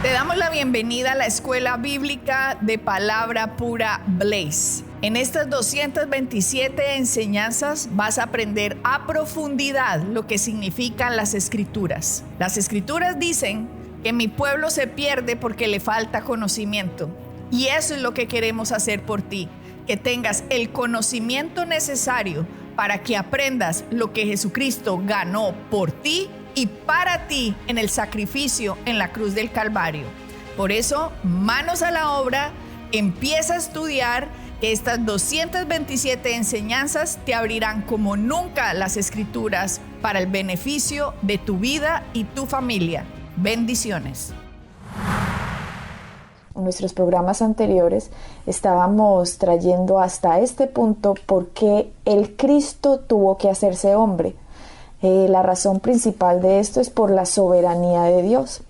Te damos la bienvenida a la Escuela Bíblica de Palabra Pura Blaze. En estas 227 enseñanzas vas a aprender a profundidad lo que significan las Escrituras. Las Escrituras dicen que mi pueblo se pierde porque le falta conocimiento. Y eso es lo que queremos hacer por ti, que tengas el conocimiento necesario para que aprendas lo que Jesucristo ganó por ti y para ti en el sacrificio en la cruz del Calvario. Por eso, manos a la obra, empieza a estudiar, que estas 227 enseñanzas te abrirán como nunca las Escrituras para el beneficio de tu vida y tu familia. Bendiciones. En nuestros programas anteriores estábamos trayendo hasta este punto por qué el Cristo tuvo que hacerse hombre. La razón principal de esto es por la soberanía de Dios.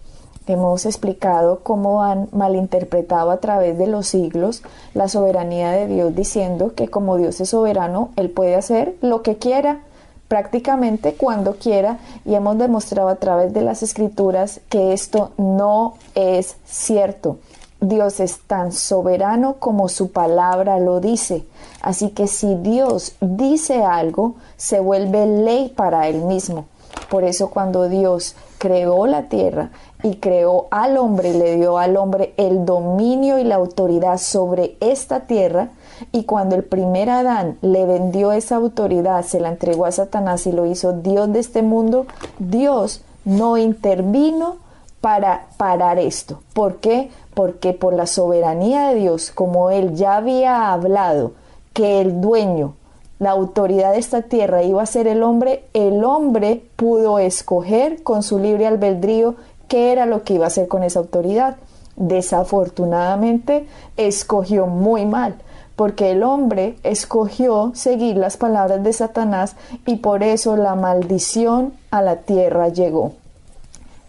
Hemos explicado cómo han malinterpretado a través de los siglos la soberanía de Dios, diciendo que como Dios es soberano, Él puede hacer lo que quiera, prácticamente cuando quiera, y hemos demostrado a través de las Escrituras que esto no es cierto. Dios es tan soberano como su palabra lo dice. Así que si Dios dice algo, se vuelve ley para Él mismo. Por eso cuando Dios creó la tierra y creó al hombre, le dio al hombre el dominio y la autoridad sobre esta tierra, y cuando el primer Adán le vendió esa autoridad, se la entregó a Satanás y lo hizo Dios de este mundo, Dios no intervino para parar esto. ¿Por qué? Porque por la soberanía de Dios, como Él ya había hablado que el dueño, la autoridad de esta tierra iba a ser el hombre pudo escoger con su libre albedrío qué era lo que iba a hacer con esa autoridad. Desafortunadamente, escogió muy mal, porque el hombre escogió seguir las palabras de Satanás y por eso la maldición a la tierra llegó.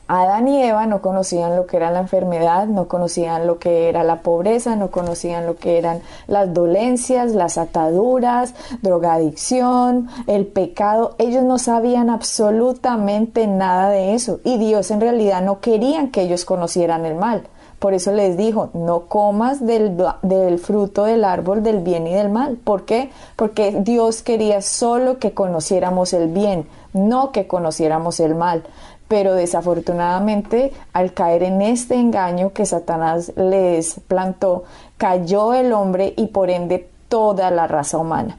Adán y Eva no conocían lo que era la enfermedad, no conocían lo que era la pobreza, no conocían lo que eran las dolencias, las ataduras, drogadicción, el pecado. Ellos no sabían absolutamente nada de eso y Dios en realidad no quería que ellos conocieran el mal. Por eso les dijo, no comas del fruto del árbol del bien y del mal. ¿Por qué? Porque Dios quería solo que conociéramos el bien, no que conociéramos el mal. Pero desafortunadamente, al caer en este engaño que Satanás les plantó, cayó el hombre y por ende toda la raza humana.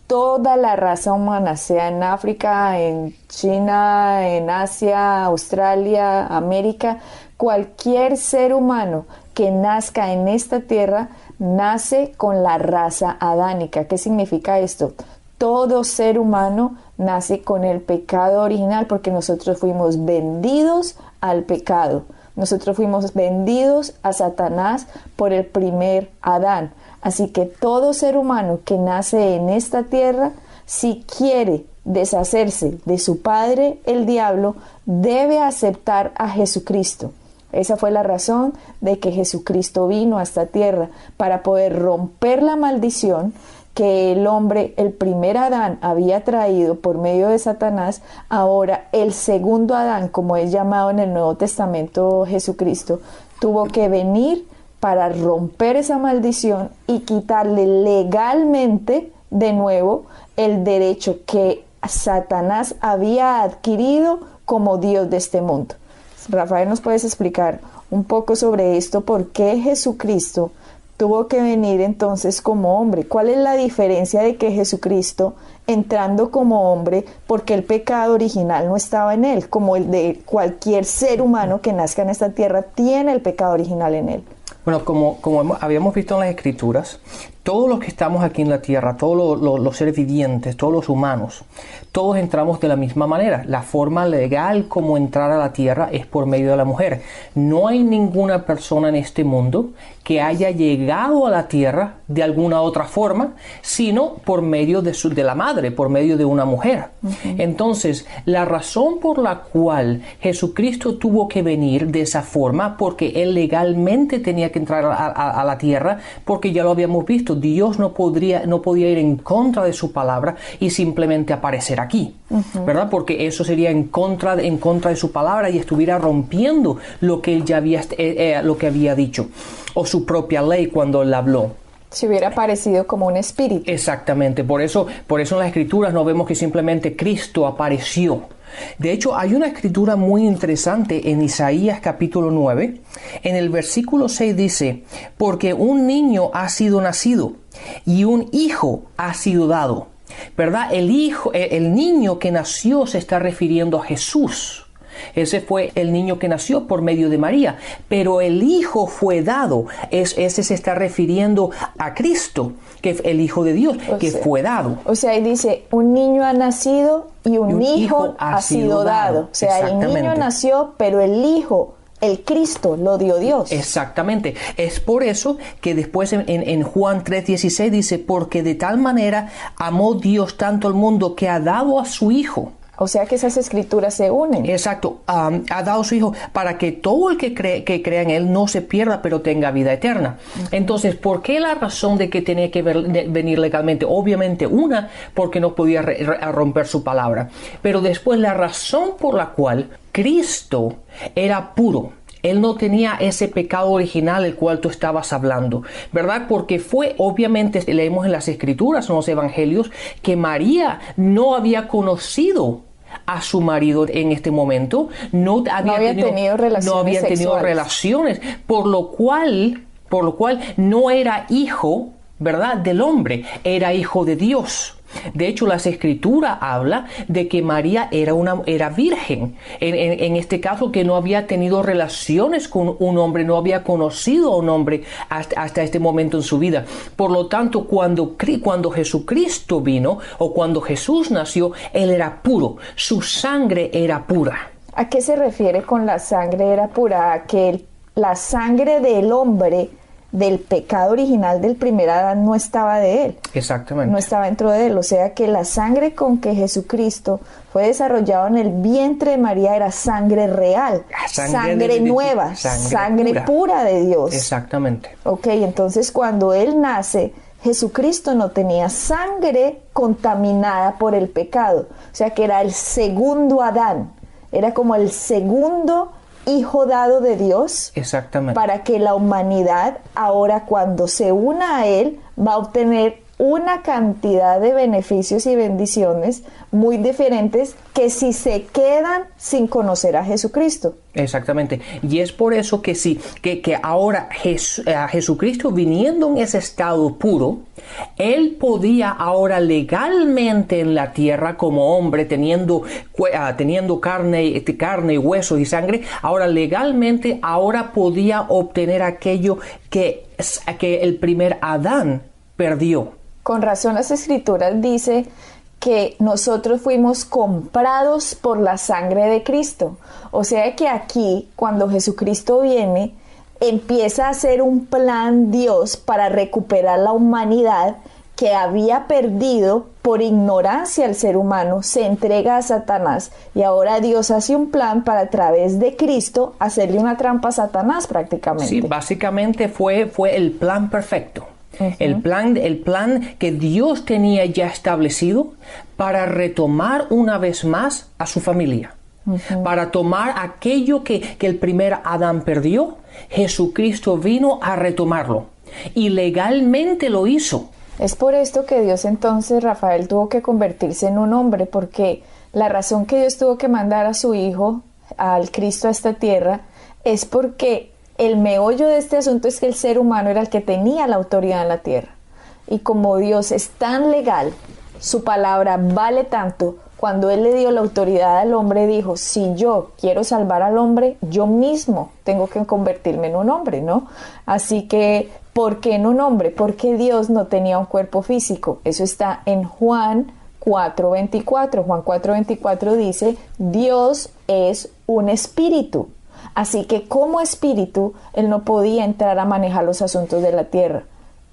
Toda la raza humana, sea en África, en China, en Asia, Australia, América, cualquier ser humano que nazca en esta tierra, nace con la raza adánica. ¿Qué significa esto? Todo ser humano nace con el pecado original porque nosotros fuimos vendidos al pecado. Nosotros fuimos vendidos a Satanás por el primer Adán. Así que todo ser humano que nace en esta tierra, si quiere deshacerse de su padre, el diablo, debe aceptar a Jesucristo. Esa fue la razón de que Jesucristo vino a esta tierra, para poder romper la maldición que el hombre, el primer Adán, había traído por medio de Satanás. Ahora el segundo Adán, como es llamado en el Nuevo Testamento Jesucristo, tuvo que venir para romper esa maldición y quitarle legalmente de nuevo el derecho que Satanás había adquirido como Dios de este mundo. Rafael, ¿nos puedes explicar un poco sobre esto? ¿Por qué Jesucristo tuvo que venir entonces como hombre? ¿Cuál es la diferencia de que Jesucristo, entrando como hombre, porque el pecado original no estaba en él, como el de cualquier ser humano que nazca en esta tierra, tiene el pecado original en él? Bueno, como habíamos visto en las Escrituras, todos los que estamos aquí en la tierra, todos los seres vivientes, todos los humanos, todos entramos de la misma manera. La forma legal como entrar a la tierra es por medio de la mujer. No hay ninguna persona en este mundo que haya llegado a la tierra de alguna otra forma, sino por medio de la madre, por medio de una mujer. Entonces, la razón por la cual Jesucristo tuvo que venir de esa forma, porque Él legalmente tenía que entrar a la tierra, porque ya lo habíamos visto, momento Dios no podía ir en contra de su palabra y simplemente aparecer aquí, ¿verdad? Porque eso sería en contra de su palabra y estuviera rompiendo lo que él ya había dicho, o su propia ley cuando él habló. Si hubiera aparecido como un espíritu. Exactamente, por eso en las Escrituras no vemos que simplemente Cristo apareció. De hecho, hay una escritura muy interesante en Isaías capítulo 9. En el versículo 6 dice, porque un niño ha sido nacido y un hijo ha sido dado. ¿Verdad? El niño que nació se está refiriendo a Jesús. Ese fue el niño que nació por medio de María, pero el hijo fue dado. Ese se está refiriendo a Cristo, que es el Hijo de Dios, fue dado. O sea, ahí dice, un niño ha nacido y un hijo ha sido dado. O sea, el niño nació, pero el hijo, el Cristo, lo dio Dios. Exactamente. Es por eso que después en Juan 3:16 dice, porque de tal manera amó Dios tanto al mundo que ha dado a su Hijo. O sea que esas escrituras se unen. Exacto. Ha dado a su Hijo para que todo el que crea en Él no se pierda, pero tenga vida eterna. Entonces, ¿por qué la razón de que tenía que venir legalmente? Obviamente, porque no podía romper su palabra. Pero después, la razón por la cual Cristo era puro. Él no tenía ese pecado original el cual tú estabas hablando, ¿verdad? Porque obviamente, leemos en las Escrituras, en los Evangelios, que María no había conocido a su marido en este momento, no había tenido relaciones, por lo cual no era hijo, ¿verdad?, del hombre, era hijo de Dios. De hecho, las Escrituras habla de que María era virgen. En este caso, que no había tenido relaciones con un hombre, no había conocido a un hombre hasta este momento en su vida. Por lo tanto, cuando Jesucristo vino o cuando Jesús nació, Él era puro. Su sangre era pura. ¿A qué se refiere con la sangre era pura? A que la sangre del hombre, del pecado original del primer Adán, no estaba de él. Exactamente. No estaba dentro de él. O sea que la sangre con que Jesucristo fue desarrollado en el vientre de María era sangre real, sangre nueva, sangre pura de Dios. Exactamente. Ok, entonces cuando él nace, Jesucristo no tenía sangre contaminada por el pecado. O sea que era el segundo Adán. Era como el segundo Hijo dado de Dios. Exactamente. Para que la humanidad ahora, cuando se una a Él, va a obtener una cantidad de beneficios y bendiciones muy diferentes que si se quedan sin conocer a Jesucristo. Exactamente. Y es por eso que ahora Jesucristo, viniendo en ese estado puro, Él podía ahora legalmente en la tierra como hombre, teniendo carne, huesos y sangre, ahora legalmente podía obtener aquello que el primer Adán perdió. Con razón las Escrituras dice que nosotros fuimos comprados por la sangre de Cristo. O sea que aquí, cuando Jesucristo viene, empieza a hacer un plan Dios para recuperar la humanidad que había perdido por ignorancia el ser humano, se entrega a Satanás y ahora Dios hace un plan para a través de Cristo hacerle una trampa a Satanás prácticamente. Sí, básicamente fue el plan perfecto. Uh-huh. El plan que Dios tenía ya establecido para retomar una vez más a su familia. Uh-huh. Para tomar aquello que el primer Adán perdió, Jesucristo vino a retomarlo y legalmente lo hizo. Es por esto que Dios entonces, Rafael, tuvo que convertirse en un hombre, porque la razón que Dios tuvo que mandar a su Hijo, al Cristo, a esta tierra, es porque el meollo de este asunto es que el ser humano era el que tenía la autoridad en la tierra. Y como Dios es tan legal, su palabra vale tanto, cuando Él le dio la autoridad al hombre, dijo, si yo quiero salvar al hombre, yo mismo tengo que convertirme en un hombre, ¿no? Así que, ¿por qué en un hombre? Porque Dios no tenía un cuerpo físico. Eso está en Juan 4:24. Juan 4:24 dice, Dios es un espíritu. Así que como espíritu, Él no podía entrar a manejar los asuntos de la tierra.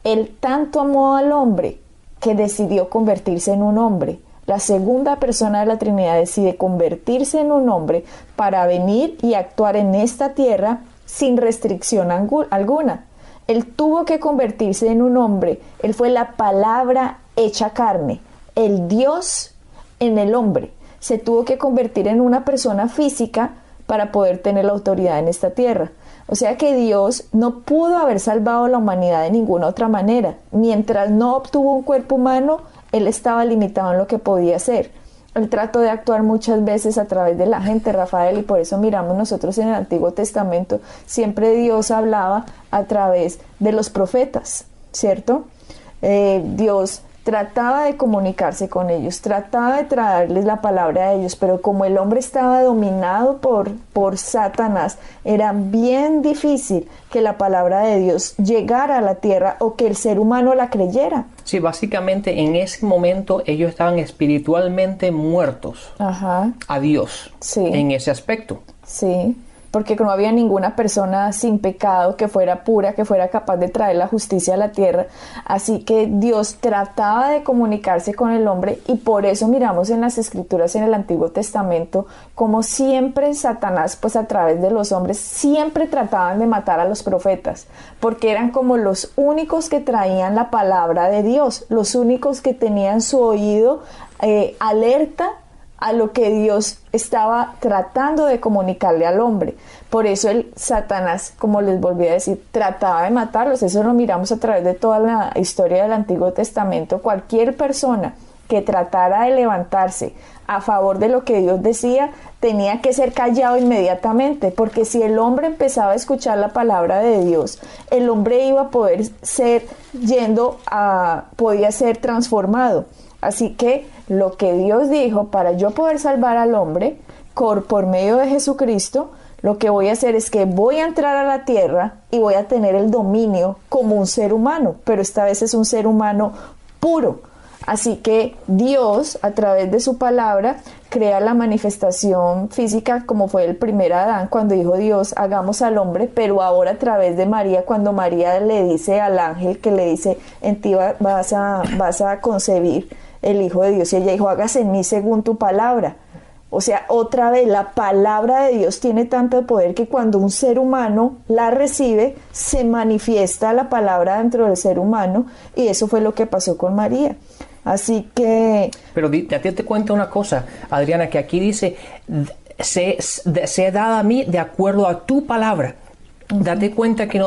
Él tanto amó al hombre que decidió convertirse en un hombre. La segunda persona de la Trinidad decide convertirse en un hombre para venir y actuar en esta tierra sin restricción alguna. Él tuvo que convertirse en un hombre. Él fue la palabra hecha carne, el Dios en el hombre. Se tuvo que convertir en una persona física para poder tener la autoridad en esta tierra. O sea que Dios no pudo haber salvado a la humanidad de ninguna otra manera. Mientras no obtuvo un cuerpo humano, Él estaba limitado en lo que podía hacer. Él trató de actuar muchas veces a través de la gente, Rafael, y por eso miramos nosotros en el Antiguo Testamento, siempre Dios hablaba a través de los profetas, ¿cierto? Dios trataba de comunicarse con ellos, trataba de traerles la palabra a ellos, pero como el hombre estaba dominado por Satanás, era bien difícil que la palabra de Dios llegara a la tierra o que el ser humano la creyera. Sí, básicamente en ese momento ellos estaban espiritualmente muertos a Dios, sí, en ese aspecto. Sí, porque no había ninguna persona sin pecado que fuera pura, que fuera capaz de traer la justicia a la tierra. Así que Dios trataba de comunicarse con el hombre, y por eso miramos en las Escrituras en el Antiguo Testamento como siempre Satanás, pues a través de los hombres, siempre trataban de matar a los profetas, porque eran como los únicos que traían la palabra de Dios, los únicos que tenían su oído alerta a lo que Dios estaba tratando de comunicarle al hombre. Por eso el Satanás, como les volví a decir, trataba de matarlos. Eso lo miramos a través de toda la historia del Antiguo Testamento. Cualquier persona que tratara de levantarse a favor de lo que Dios decía, tenía que ser callado inmediatamente, porque si el hombre empezaba a escuchar la palabra de Dios, el hombre iba a poder podía ser transformado. Así que lo que Dios dijo, para yo poder salvar al hombre por medio de Jesucristo, lo que voy a hacer es que voy a entrar a la tierra y voy a tener el dominio como un ser humano, pero esta vez es un ser humano puro. Así que Dios, a través de su palabra, crea la manifestación física, como fue el primer Adán, cuando dijo Dios, hagamos al hombre, pero ahora a través de María, cuando María le dice al ángel, que le dice, en ti vas a concebir el Hijo de Dios, y ella dijo, hágase en mí según tu palabra. O sea, otra vez, la palabra de Dios tiene tanto poder que cuando un ser humano la recibe, se manifiesta la palabra dentro del ser humano, y eso fue lo que pasó con María. Así que... Pero ya te cuento una cosa, Adriana, que aquí dice, sea dada a mí de acuerdo a tu palabra. Date cuenta que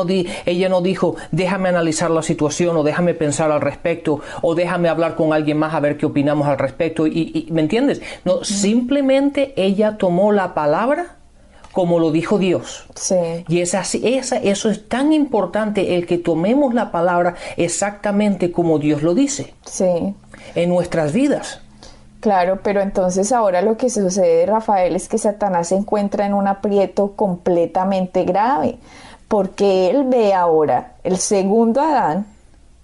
ella no dijo, déjame analizar la situación, o déjame pensar al respecto, o déjame hablar con alguien más a ver qué opinamos al respecto. ¿Me entiendes? No, simplemente ella tomó la palabra como lo dijo Dios. Sí. Y es así, eso es tan importante, el que tomemos la palabra exactamente como Dios lo dice. Sí. En nuestras vidas. Claro, pero entonces ahora lo que sucede, Rafael, es que Satanás se encuentra en un aprieto completamente grave, porque él ve ahora el segundo Adán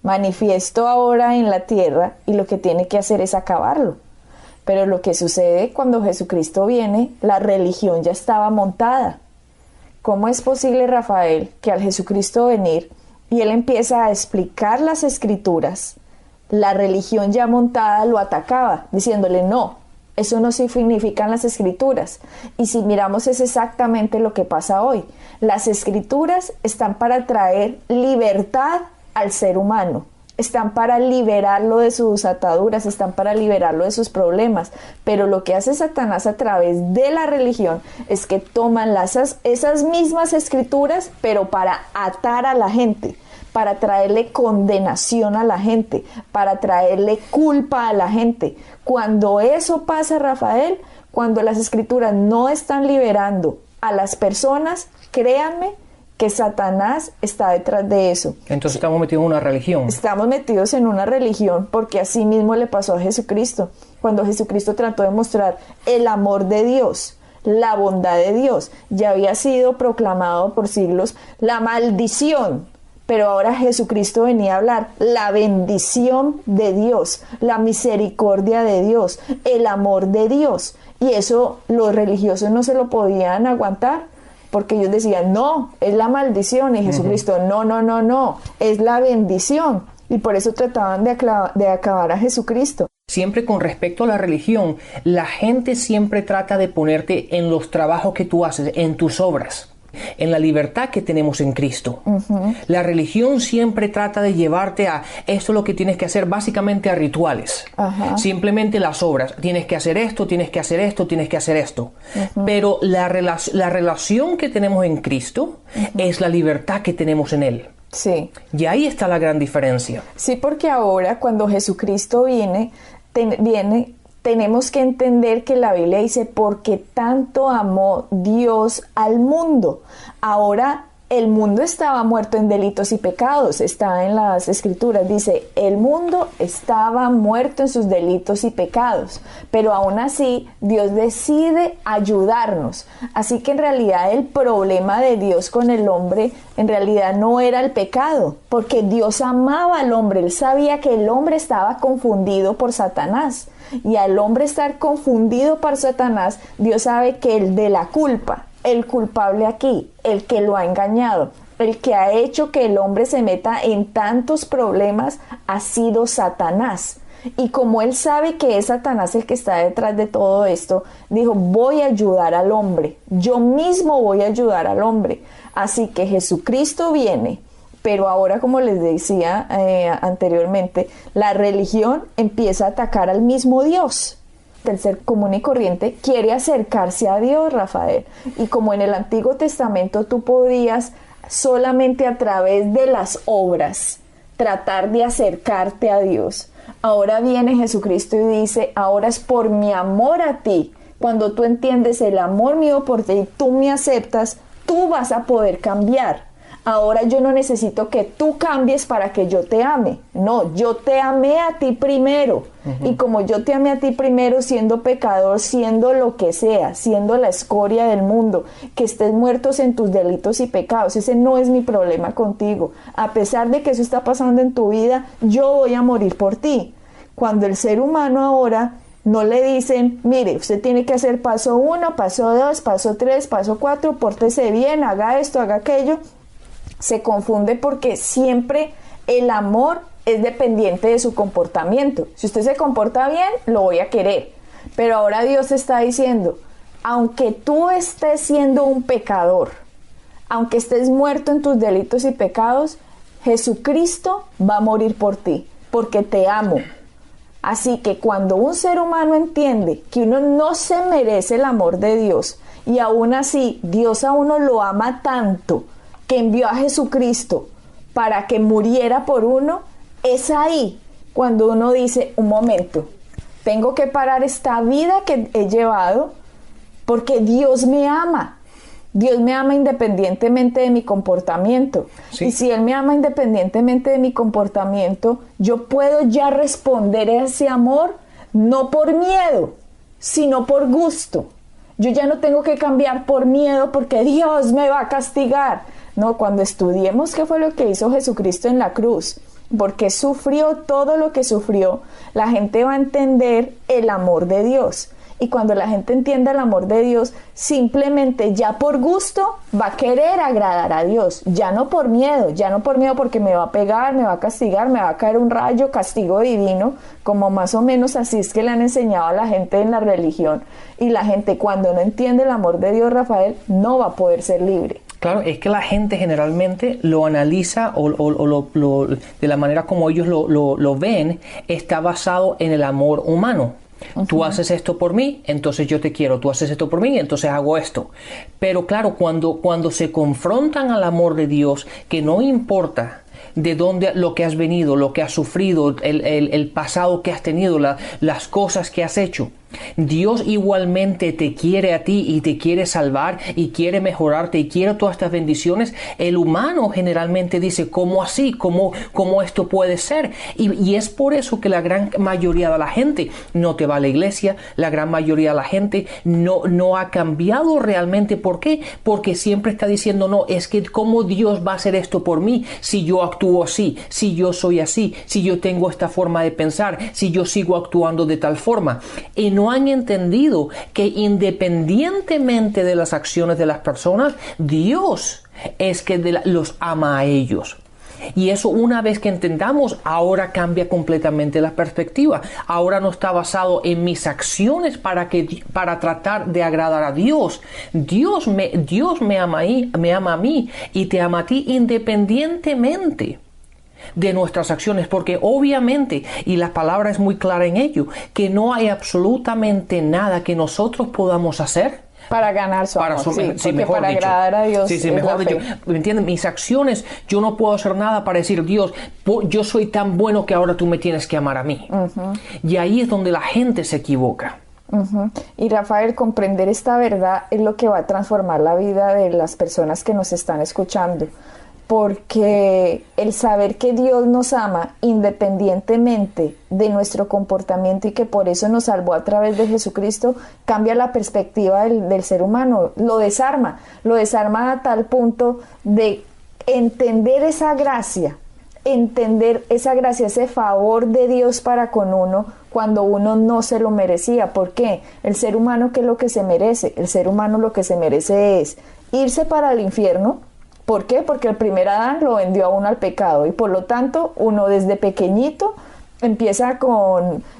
manifiesto ahora en la tierra, y lo que tiene que hacer es acabarlo. Pero lo que sucede cuando Jesucristo viene, la religión ya estaba montada. ¿Cómo es posible, Rafael, que al Jesucristo venir y él empieza a explicar las Escrituras, la religión ya montada lo atacaba, diciéndole no, eso no significan las Escrituras? Y si miramos, es exactamente lo que pasa hoy. Las Escrituras están para traer libertad al ser humano, están para liberarlo de sus ataduras, están para liberarlo de sus problemas, pero lo que hace Satanás a través de la religión es que toman esas mismas Escrituras, pero para atar a la gente, para traerle condenación a la gente, para traerle culpa a la gente. Cuando eso pasa, Rafael, cuando las Escrituras no están liberando a las personas, créanme que Satanás está detrás de eso. Entonces estamos metidos en una religión. Estamos metidos en una religión, porque así mismo le pasó a Jesucristo. Cuando Jesucristo trató de mostrar el amor de Dios, la bondad de Dios, ya había sido proclamado por siglos la maldición. Pero ahora Jesucristo venía a hablar la bendición de Dios, la misericordia de Dios, el amor de Dios. Y eso los religiosos no se lo podían aguantar, porque ellos decían, no, es la maldición. Y Jesucristo, no, es la bendición. Y por eso trataban de acabar a Jesucristo. Siempre con respecto a la religión, la gente siempre trata de ponerte en los trabajos que tú haces, en tus obras. en la libertad que tenemos en Cristo. La religión siempre trata de llevarte a esto, lo que tienes que hacer, básicamente a rituales. Simplemente las obras. Tienes que hacer esto, tienes que hacer esto, tienes que hacer esto. Pero la relación que tenemos en Cristo es la libertad que tenemos en Él. Sí. Y ahí está la gran diferencia. Sí, porque ahora cuando Jesucristo viene, tenemos que entender que la Biblia dice, porque tanto amó Dios al mundo. Ahora el mundo estaba muerto en delitos y pecados, está en las Escrituras, dice, el mundo estaba muerto en sus delitos y pecados, pero aún así Dios decide ayudarnos. Así que en realidad el problema de Dios con el hombre en realidad no era el pecado, porque Dios amaba al hombre, Él sabía que el hombre estaba confundido por Satanás. Y al hombre estar confundido por Satanás, Dios sabe que el de la culpa, el culpable aquí, el que lo ha engañado, el que ha hecho que el hombre se meta en tantos problemas, ha sido Satanás. Y como él sabe que es Satanás el que está detrás de todo esto, dijo, voy a ayudar al hombre, yo mismo voy a ayudar al hombre. Así que Jesucristo viene. Pero ahora, como les decía anteriormente, la religión empieza a atacar al mismo Dios. El ser común y corriente quiere acercarse a Dios, Rafael. Y como en el Antiguo Testamento tú podías solamente a través de las obras tratar de acercarte a Dios, ahora viene Jesucristo y dice, ahora es por mi amor a ti. Cuando tú entiendes el amor mío por ti y tú me aceptas, tú vas a poder cambiar. Ahora yo no necesito que tú cambies para que yo te ame. No, yo te amé a ti primero. Y como yo te amé a ti primero, siendo pecador, siendo lo que sea, siendo la escoria del mundo, que estés muertos en tus delitos y pecados, ese no es mi problema contigo. A pesar de que eso está pasando en tu vida, yo voy a morir por ti. Cuando el ser humano ahora no le dicen, mire, usted tiene que hacer paso 1, paso 2, paso 3, paso 4, pórtese bien, haga esto, haga aquello, se confunde porque siempre el amor es dependiente de su comportamiento. Si usted se comporta bien, lo voy a querer. Pero ahora Dios está diciendo, aunque tú estés siendo un pecador, aunque estés muerto en tus delitos y pecados, Jesucristo va a morir por ti, porque te amo. Así que cuando un ser humano entiende que uno no se merece el amor de Dios, y aún así Dios a uno lo ama tanto, que envió a Jesucristo para que muriera por uno, es ahí cuando uno dice, un momento, tengo que parar esta vida que he llevado porque Dios me ama. Dios me ama independientemente de mi comportamiento. Sí. Y si Él me ama independientemente de mi comportamiento, yo puedo ya responder a ese amor no por miedo, sino por gusto. Yo ya no tengo que cambiar por miedo porque Dios me va a castigar. No, cuando estudiemos qué fue lo que hizo Jesucristo en la cruz, porque sufrió todo lo que sufrió, la gente va a entender el amor de Dios. Y cuando la gente entienda el amor de Dios, simplemente ya por gusto va a querer agradar a Dios, ya no por miedo porque me va a pegar, me va a castigar, me va a caer un rayo, castigo divino, como más o menos así es que le han enseñado a la gente en la religión. Y la gente cuando no entiende el amor de Dios, Rafael, no va a poder ser libre. Claro, es que la gente generalmente lo analiza o de la manera como ellos lo ven, está basado en el amor humano. Tú haces esto por mí, entonces yo te quiero. Tú haces esto por mí, entonces hago esto. Pero claro, cuando se confrontan al amor de Dios, que no importa de dónde lo que has venido, lo que has sufrido, el pasado que has tenido, las cosas que has hecho, Dios igualmente te quiere a ti y te quiere salvar y quiere mejorarte y quiere todas estas bendiciones. El humano generalmente dice, ¿cómo así? ¿Cómo esto puede ser? Y es por eso que la gran mayoría de la gente no te va a la iglesia, la gran mayoría de la gente no ha cambiado realmente. ¿Por qué? Porque siempre está diciendo, no, es que ¿cómo Dios va a hacer esto por mí si yo actúo así, si yo soy así, si yo tengo esta forma de pensar, si yo sigo actuando de tal forma? Y no han entendido que independientemente de las acciones de las personas, Dios es que los ama a ellos. Y eso, una vez que entendamos, ahora cambia completamente la perspectiva. Ahora no está basado en mis acciones para tratar de agradar a Dios. Dios me ama a mí y te ama a ti independientemente de nuestras acciones, porque obviamente, y la palabra es muy clara en ello, que no hay absolutamente nada que nosotros podamos hacer para ganar su amor, mejor para dicho. agradar a Dios. Sí, mejor dicho. ¿Me entiendes? Mis acciones, yo no puedo hacer nada para decir, Dios, yo soy tan bueno que ahora tú me tienes que amar a mí. Y ahí es donde la gente se equivoca. Y Rafael, comprender esta verdad es lo que va a transformar la vida de las personas que nos están escuchando. Porque el saber que Dios nos ama independientemente de nuestro comportamiento y que por eso nos salvó a través de Jesucristo, cambia la perspectiva del ser humano, lo desarma a tal punto de entender esa gracia, ese favor de Dios para con uno cuando uno no se lo merecía. ¿Por qué? El ser humano, ¿qué es lo que se merece? El ser humano lo que se merece es irse para el infierno. ¿Por qué? Porque el primer Adán lo vendió a uno al pecado y por lo tanto uno desde pequeñito empieza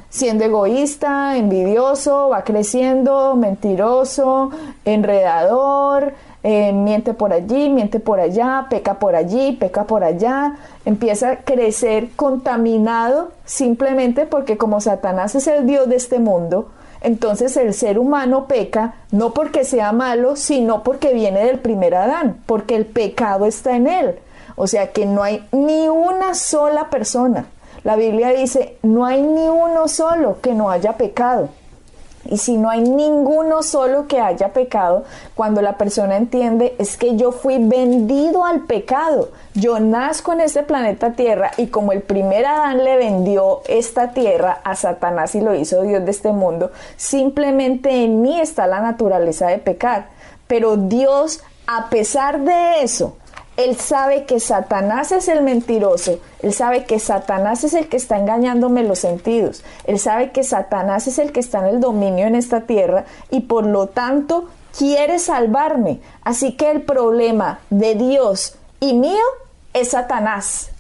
siendo egoísta, envidioso, va creciendo, mentiroso, enredador, miente por allí, miente por allá, peca por allí, peca por allá, empieza a crecer contaminado simplemente porque como Satanás es el Dios de este mundo, entonces el ser humano peca no porque sea malo, sino porque viene del primer Adán, porque el pecado está en él. O sea que no hay ni una sola persona. La Biblia dice, no hay ni uno solo que no haya pecado. Y si no hay ninguno solo que haya pecado, cuando la persona entiende es que yo fui vendido al pecado, yo nazco en este planeta Tierra y como el primer Adán le vendió esta tierra a Satanás y lo hizo Dios de este mundo, simplemente en mí está la naturaleza de pecar. Pero Dios, a pesar de eso, Él sabe que Satanás es el mentiroso, Él sabe que Satanás es el que está engañándome los sentidos, Él sabe que Satanás es el que está en el dominio en esta tierra y por lo tanto quiere salvarme. Así que el problema de Dios y mío es Satanás.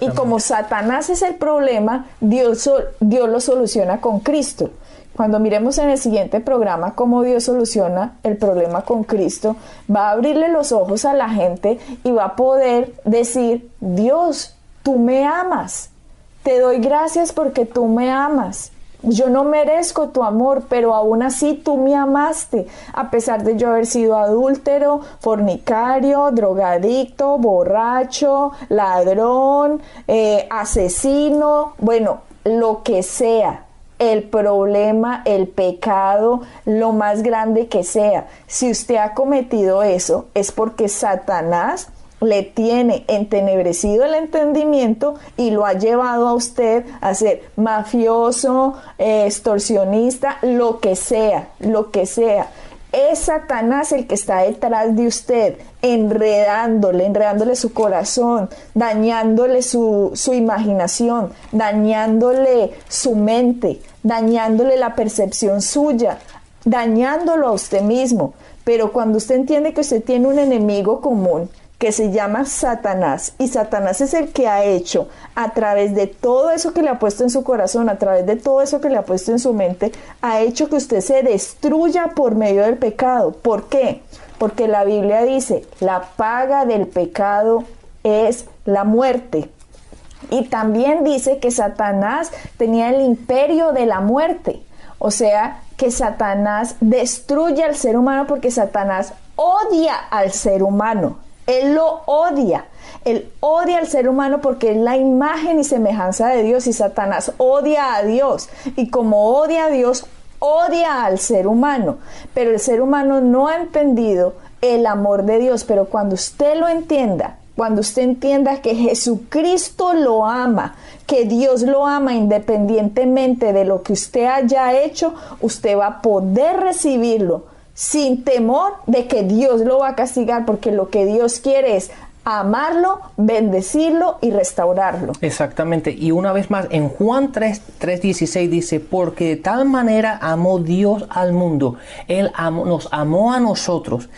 Y como Satanás es el problema, Dios lo soluciona con Cristo. Cuando miremos en el siguiente programa cómo Dios soluciona el problema con Cristo, va a abrirle los ojos a la gente y va a poder decir, Dios, tú me amas, te doy gracias porque tú me amas. Yo no merezco tu amor, pero aún así tú me amaste, a pesar de yo haber sido adúltero, fornicario, drogadicto, borracho, ladrón, asesino, bueno, lo que sea. El problema, el pecado, lo más grande que sea. Si usted ha cometido eso, es porque Satanás le tiene entenebrecido el entendimiento y lo ha llevado a usted a ser mafioso, extorsionista, lo que sea, lo que sea. Es Satanás el que está detrás de usted, enredándole su corazón, dañándole su imaginación, dañándole su mente, dañándole la percepción suya, dañándolo a usted mismo. Pero cuando usted entiende que usted tiene un enemigo común, que se llama Satanás, y Satanás es el que ha hecho, a través de todo eso que le ha puesto en su corazón, a través de todo eso que le ha puesto en su mente, ha hecho que usted se destruya por medio del pecado. ¿Por qué? Porque la Biblia dice, la paga del pecado es la muerte. Y también dice que Satanás tenía el imperio de la muerte. O sea, que Satanás destruye al ser humano porque Satanás odia al ser humano. Él lo odia. Él odia al ser humano porque es la imagen y semejanza de Dios y Satanás odia a Dios. Y como odia a Dios, odia al ser humano. Pero el ser humano no ha entendido el amor de Dios. Pero cuando usted lo entienda, cuando usted entienda que Jesucristo lo ama, que Dios lo ama independientemente de lo que usted haya hecho, usted va a poder recibirlo sin temor de que Dios lo va a castigar, porque lo que Dios quiere es amarlo, bendecirlo y restaurarlo. Exactamente. Y una vez más, en Juan 3:16 dice, porque de tal manera amó Dios al mundo. Él nos amó a nosotros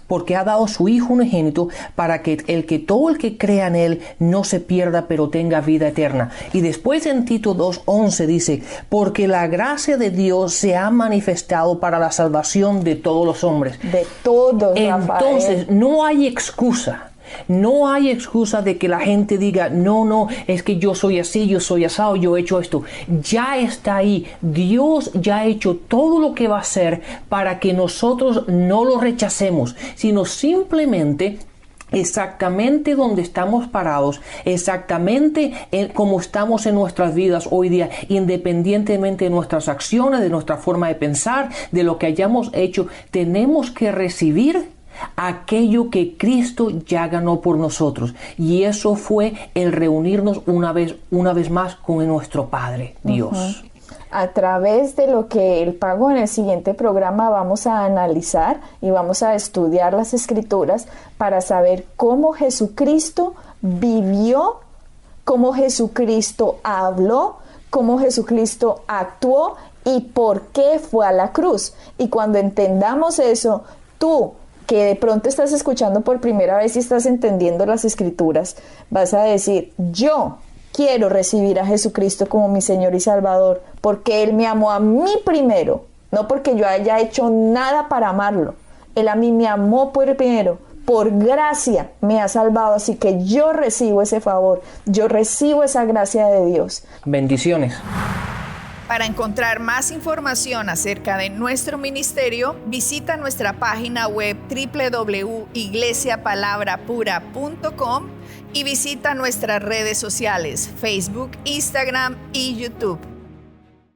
porque ha dado su Hijo unigénito para que todo el que crea en Él no se pierda, pero tenga vida eterna. Y después en Tito 2:11 dice, porque la gracia de Dios se ha manifestado para la salvación de todos los hombres. De todos, Entonces, Rafael. no hay excusa. No hay excusa de que la gente diga, no, es que yo soy así, yo soy asado, yo he hecho esto. Ya está ahí. Dios ya ha hecho todo lo que va a hacer para que nosotros no lo rechacemos, sino simplemente exactamente donde estamos parados, exactamente como estamos en nuestras vidas hoy día, independientemente de nuestras acciones, de nuestra forma de pensar, de lo que hayamos hecho, tenemos que recibir aquello que Cristo ya ganó por nosotros, y eso fue el reunirnos una vez más con nuestro Padre Dios. A través de lo que Él pagó en el siguiente programa vamos a analizar y vamos a estudiar las Escrituras para saber cómo Jesucristo vivió, cómo Jesucristo habló, cómo Jesucristo actuó y por qué fue a la cruz. Y cuando entendamos eso, tú que de pronto estás escuchando por primera vez y estás entendiendo las Escrituras, vas a decir, yo quiero recibir a Jesucristo como mi Señor y Salvador, porque Él me amó a mí primero, no porque yo haya hecho nada para amarlo. Él a mí me amó primero, por gracia me ha salvado, así que yo recibo ese favor, yo recibo esa gracia de Dios. Bendiciones. Para encontrar más información acerca de nuestro ministerio, visita nuestra página web www.iglesiapalabrapura.com y visita nuestras redes sociales, Facebook, Instagram y YouTube.